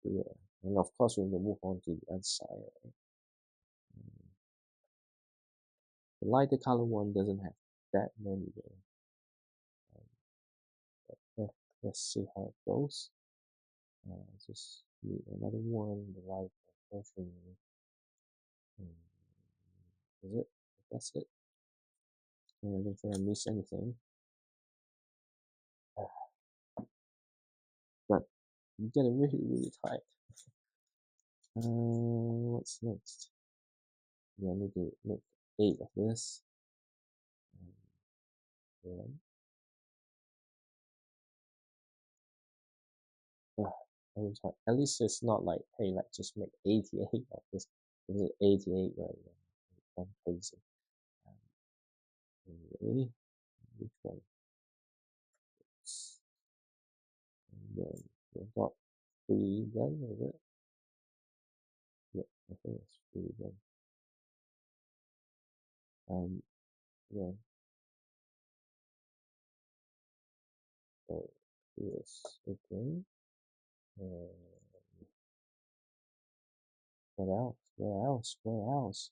here, and of course we will move on to the other side. Right? The lighter color one doesn't have that many there. Let's see how it goes. Just need another one, the light version. Is it? That's it. And I don't think I missed anything. But I'm getting really tight. What's next? Yeah, I need to make 8 of this. And, at least it's not like, hey, like just make 88 of this. This is 88 right now. I'm crazy. Anyway, which one? And then we've got 3 done, is it? Yeah, I think it's 3 done. Yeah, so here's okay. What else? Where else? Where else?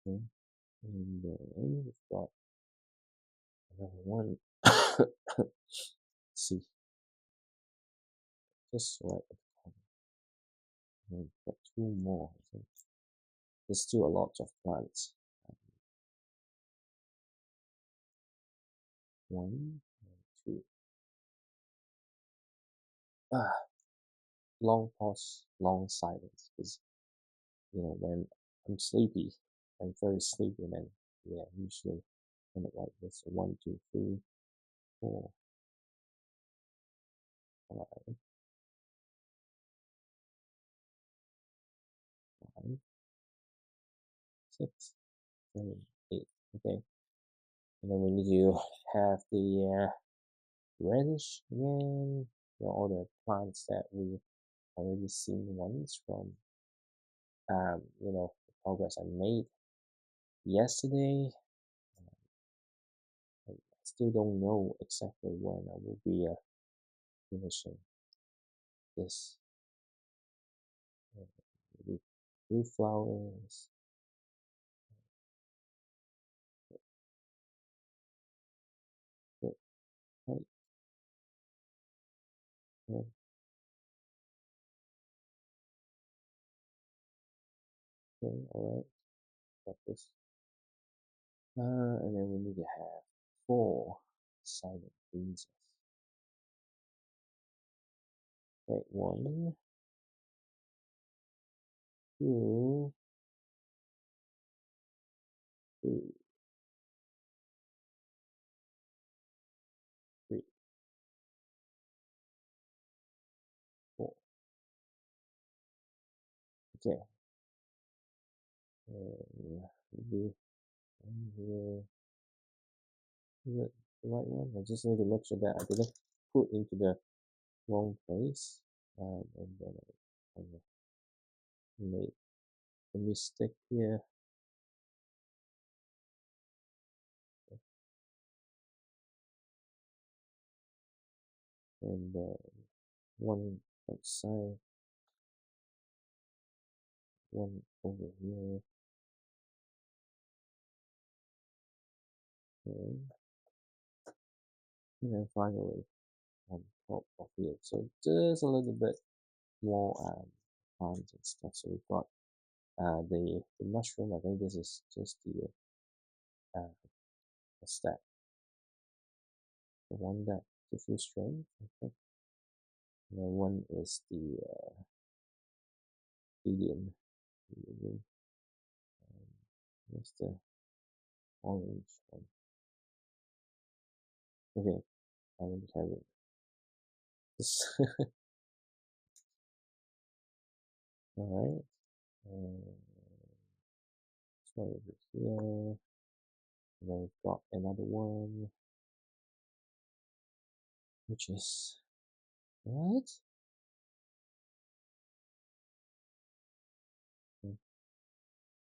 Okay. And then we've got another one. See, just right at the corner. And we've got 2 more. I think there's still a lot of plants. 1 and 2. Long pause, long silence. Because when I'm sleepy, I'm very sleepy, and then usually end up like this. So 1, 2, 3, 4, 5, 5, 6, 7, 8. Okay, and then we need to have the reddish again. All the plants that we already seen once from the progress I made yesterday. I still don't know exactly when I will be finishing this. Blue flowers. Yeah, okay, alright, got this. And then we need to have 4 silent breezes. Okay, 1, 2, 3, 3, 4. Okay, maybe one here. Is it the right one? I just need to make sure that I didn't put into the wrong place. And then I made a mistake here. And one outside, one over here. Okay. And then finally on top of it. So just a little bit more plants and stuff. So we've got the mushroom. I think this is just what's that? The one that gives you strength. Okay. And then one is the alien. Um, what's the orange one? Okay, I don't have it. This all right. This one over here. And then we've got another one, which is what?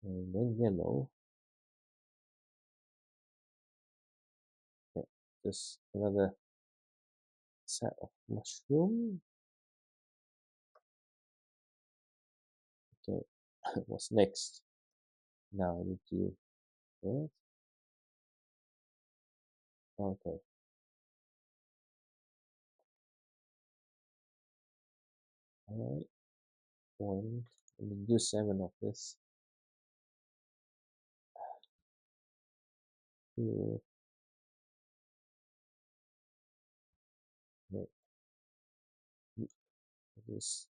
And then yellow. Okay, just another set of mushroom. Okay, what's next? Now I need to what? Okay, alright. One. Let me do 7 of this. 2. Okay, just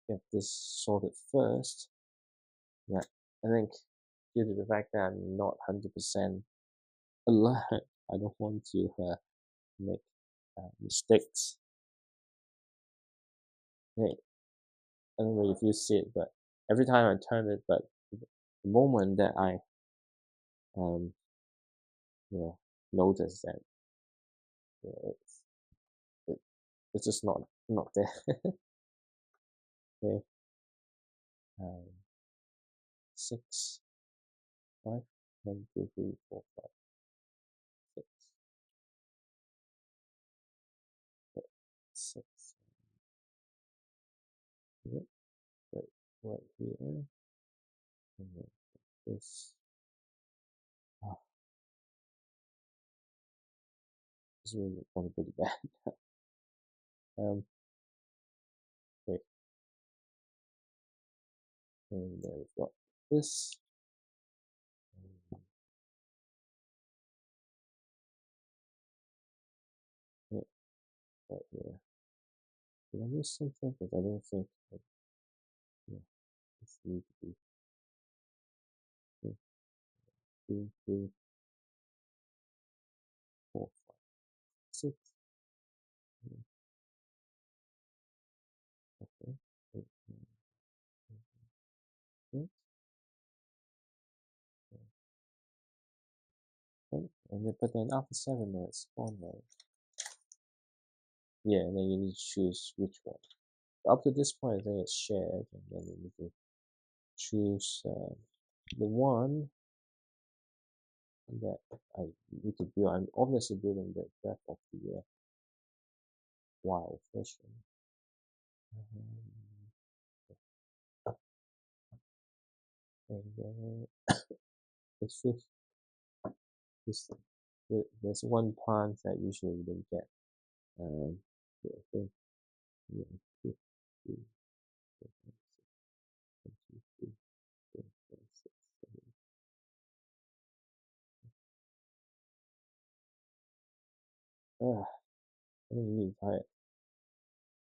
get this sorted first. Right. I think due to the fact that I'm not 100% alert, I don't want to make mistakes. Okay, I don't know if you see it, but every time I turn it, but the moment that I um you know notice that you know, it, it's just not there. Okay, um, 6, 5, 1, 2, 3, 4, 5, 6, 6. Yep, right here, and then this. Oh, this is really going pretty bad. Okay, and there we've got this. Yeah, right here. Did I miss something? Because I don't think that, yeah, this need to be 2, 3, 4, 5, 6. Okay. 8, 9, 10, 11, okay. And then, but then after 7, it's spawn mode. Yeah, and then you need to choose which one. Up to this point, I think it's shared, and then you need to choose the one that I need to build. I'm obviously building the Breath of the Wild version. And it's fifth. This, there's one plant that usually you don't get. So I think, yeah, two, three, four, five, six, 1, 2, 3, 4, 5, 6, 7. Ah, I'm really tired.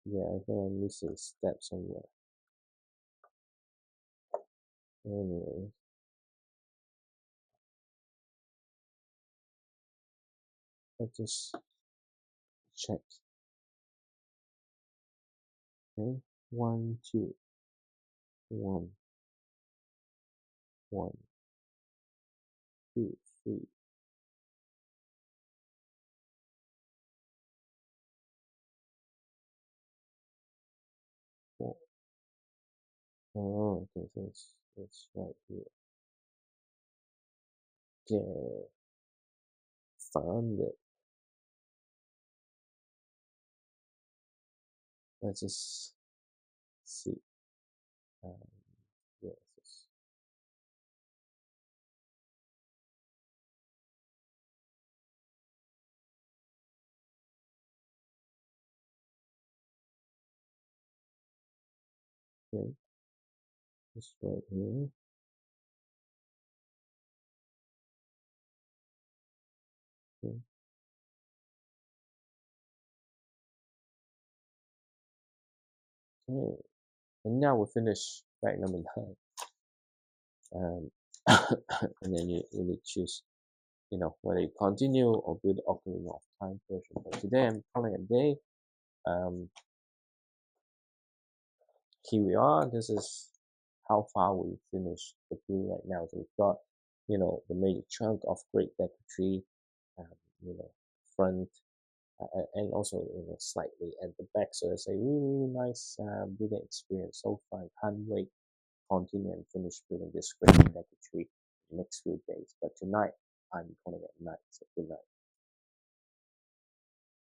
Yeah, I think I'm missing a step somewhere. Anyway, let's just check. Okay, 1, 2, 1, 1, 2, 3. Four. Oh, okay, so it's right here. Okay, found it. Let's just see. Um, yes, okay, it's right here. Okay, okay. And now we finish back number 9. Um, and then you need to choose, whether you continue or build the Ocarina of Time version. But today I'm calling a day. Um, Here we are. This is how far we finished the build right now. So we've got, the major chunk of Great Deku Tree, um, you know, front, and also slightly at the back. So it's a really, really nice building experience so far. I can't wait to continue and finish building this Great Deku Tree the next few days. But tonight I'm calling it night. So good night.